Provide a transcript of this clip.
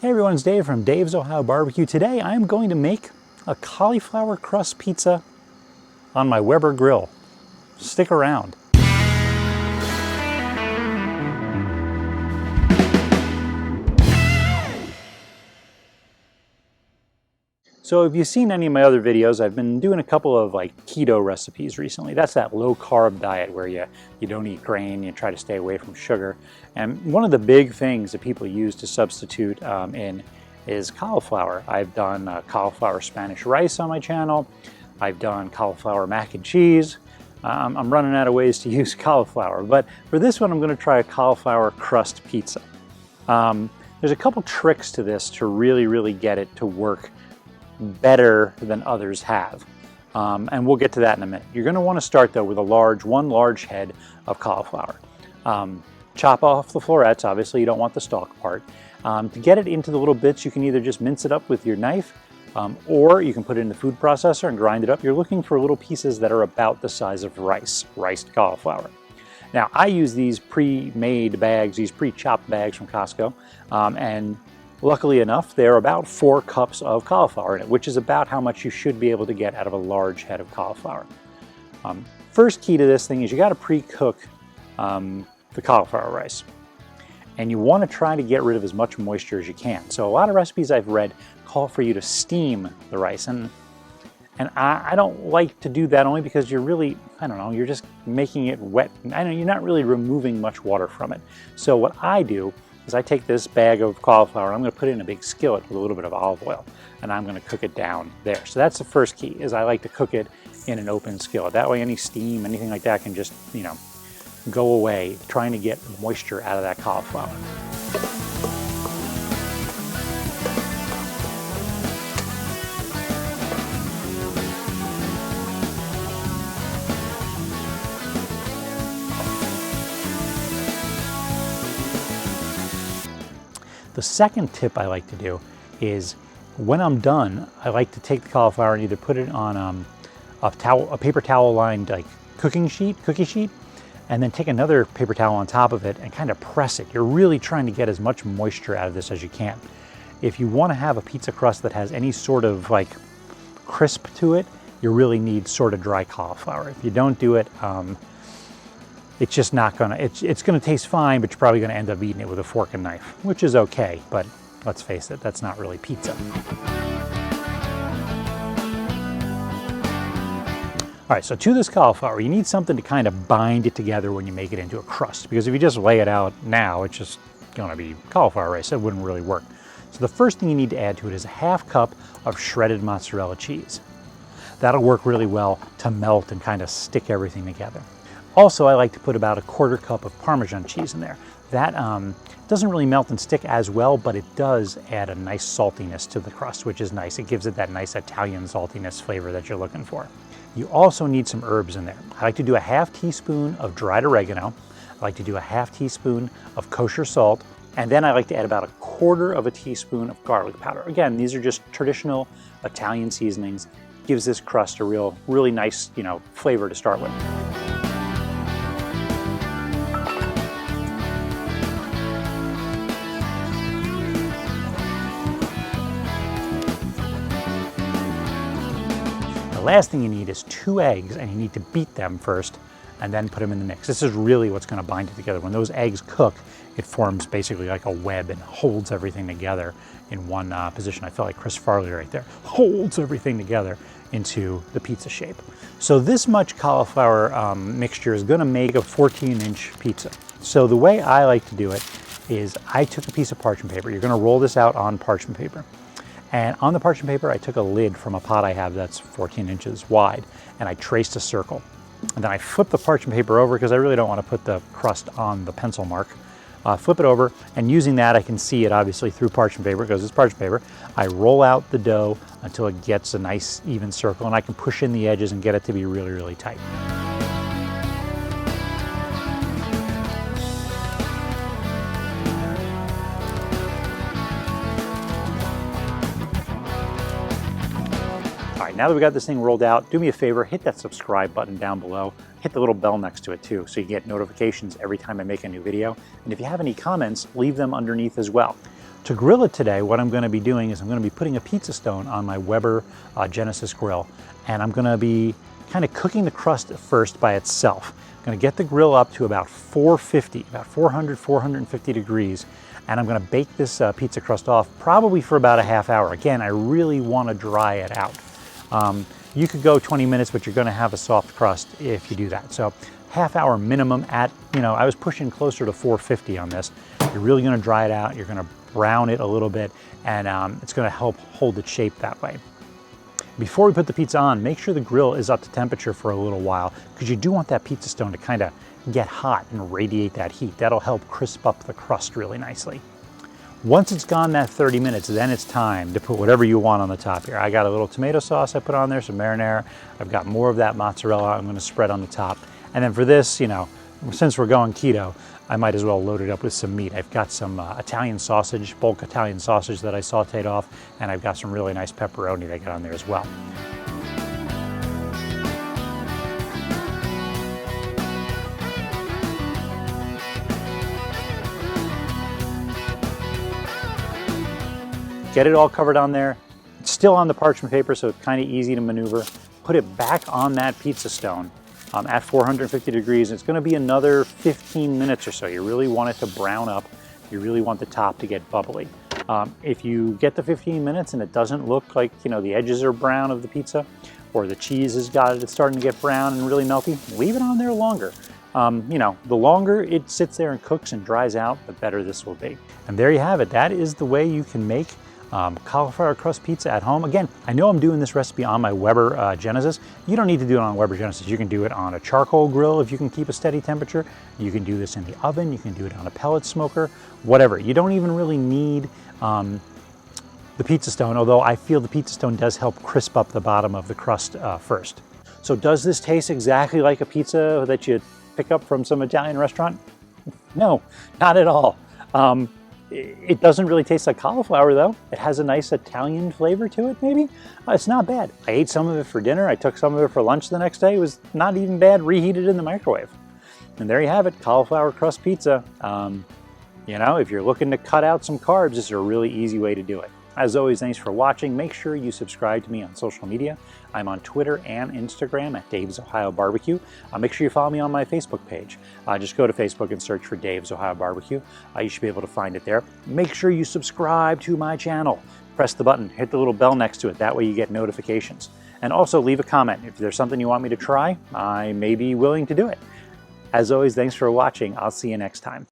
Hey everyone, it's Dave from Dave's Ohio Barbecue. Today I'm going to make a cauliflower crust pizza on my Weber grill. Stick around. So if you've seen any of my other videos, I've been doing a couple of keto recipes recently. That's that low carb diet where you don't eat grain, you try to stay away from sugar. And one of the big things that people use to substitute is cauliflower. I've done cauliflower Spanish rice on my channel. I've done cauliflower mac and cheese. I'm running out of ways to use cauliflower, but for this one I'm going to try a cauliflower crust pizza. There's a couple tricks to this to really get it to work better than others have. And we'll get to that in a minute. You're going to want to start though with one large head of cauliflower. Chop off the florets, obviously you don't want the stalk part. To get it into the little bits, you can either just mince it up with your knife, or you can put it in the food processor and grind it up. You're looking for little pieces that are about the size of riced cauliflower. Now I use these pre-made bags, these pre-chopped bags from Costco, and luckily enough, they're about 4 cups of cauliflower in it, which is about how much you should be able to get out of a large head of cauliflower. First key to this thing is you got to pre-cook the cauliflower rice. And you want to try to get rid of as much moisture as you can. So a lot of recipes I've read call for you to steam the rice. And I don't like to do that only because you're really, I don't know, you're just making it wet. I know you're not really removing much water from it. So what I do is I take this bag of cauliflower, I'm going to put it in a big skillet with a little bit of olive oil, and I'm going to cook it down there. So that's the first key, is I like to cook it in an open skillet. That way any steam, anything like that can just, go away, trying to get moisture out of that cauliflower. The second tip I like to do is when I'm done, I like to take the cauliflower and either put it on a paper towel lined cookie sheet, and then take another paper towel on top of it and kind of press it. You're really trying to get as much moisture out of this as you can. If you want to have a pizza crust that has any sort of crisp to it, you really need sort of dry cauliflower. If you don't do it, it's just not gonna, it's gonna taste fine, but you're probably gonna end up eating it with a fork and knife, which is okay, but let's face it, that's not really pizza. All right, so to this cauliflower, you need something to kind of bind it together when you make it into a crust, because if you just lay it out now, it's just gonna be cauliflower rice. It wouldn't really work. So the first thing you need to add to it is a ½ cup of shredded mozzarella cheese. That'll work really well to melt and kind of stick everything together. Also, I like to put about a ¼ cup of Parmesan cheese in there. That doesn't really melt and stick as well, but it does add a nice saltiness to the crust, which is nice. It gives it that nice Italian saltiness flavor that you're looking for. You also need some herbs in there. I like to do a ½ teaspoon of dried oregano. I like to do a ½ teaspoon of kosher salt. And then I like to add about a ¼ teaspoon of garlic powder. Again, these are just traditional Italian seasonings. Gives this crust a really nice, flavor to start with. The last thing you need is 2 eggs, and you need to beat them first and then put them in the mix. This is really what's going to bind it together. When those eggs cook, it forms basically like a web and holds everything together in one position. I feel like Chris Farley right there. Holds everything together into the pizza shape. So this much cauliflower mixture is going to make a 14-inch pizza. So the way I like to do it is I took a piece of parchment paper. You're going to roll this out on parchment paper. And on the parchment paper, I took a lid from a pot I have that's 14 inches wide, and I traced a circle. And then I flipped the parchment paper over because I really don't want to put the crust on the pencil mark. Flip it over, and using that, I can see it obviously through parchment paper because it's parchment paper. I roll out the dough until it gets a nice even circle, and I can push in the edges and get it to be really tight. All right, now that we got this thing rolled out, do me a favor, hit that subscribe button down below. Hit the little bell next to it too, so you get notifications every time I make a new video. And if you have any comments, leave them underneath as well. To grill it today, what I'm going to be doing is I'm going to be putting a pizza stone on my Weber Genesis grill, and I'm going to be kind of cooking the crust first by itself. I'm going to get the grill up to about 450, about 400, 450 degrees, and I'm going to bake this pizza crust off probably for about a half hour. Again, I really want to dry it out. You could go 20 minutes, but you're going to have a soft crust if you do that. So half hour minimum at, I was pushing closer to 450 on this. You're really going to dry it out. You're going to brown it a little bit, and it's going to help hold its shape that way. Before we put the pizza on, make sure the grill is up to temperature for a little while, because you do want that pizza stone to kind of get hot and radiate that heat. That'll help crisp up the crust really nicely. Once it's gone that 30 minutes, then it's time to put whatever you want on the top here. I got a little tomato sauce I put on there, some marinara. I've got more of that mozzarella I'm going to spread on the top. And then for this, since we're going keto, I might as well load it up with some meat. I've got some Italian sausage, bulk Italian sausage that I sauteed off, and I've got some really nice pepperoni that I got on there as well. Get it all covered on there. It's still on the parchment paper, so it's kind of easy to maneuver. Put it back on that pizza stone at 450 degrees. It's going to be another 15 minutes or so. You really want it to brown up. You really want the top to get bubbly. If you get the 15 minutes and it doesn't look like, the edges are brown of the pizza, or the cheese has got it, it's starting to get brown and really melty, leave it on there longer. The longer it sits there and cooks and dries out, the better this will be. And there you have it. That is the way you can make cauliflower crust pizza at home. Again, I know I'm doing this recipe on my Weber Genesis. You don't need to do it on Weber Genesis. You can do it on a charcoal grill if you can keep a steady temperature. You can do this in the oven. You can do it on a pellet smoker, whatever. You don't even really need the pizza stone, although I feel the pizza stone does help crisp up the bottom of the crust first. So does this taste exactly like a pizza that you pick up from some Italian restaurant? No, not at all. It doesn't really taste like cauliflower though. It has a nice Italian flavor to it maybe. It's not bad. I ate some of it for dinner. I took some of it for lunch the next day. It was not even bad reheated in the microwave. And there you have it, cauliflower crust pizza. If you're looking to cut out some carbs, this is a really easy way to do it. As always, thanks for watching. Make sure you subscribe to me on social media. I'm on Twitter and Instagram at Dave's Ohio Barbecue. Make sure you follow me on my Facebook page. Just go to Facebook and search for Dave's Ohio Barbecue. You should be able to find it there. Make sure you subscribe to my channel. Press the button, hit the little bell next to it. That way you get notifications. And also leave a comment. If there's something you want me to try, I may be willing to do it. As always, thanks for watching. I'll see you next time.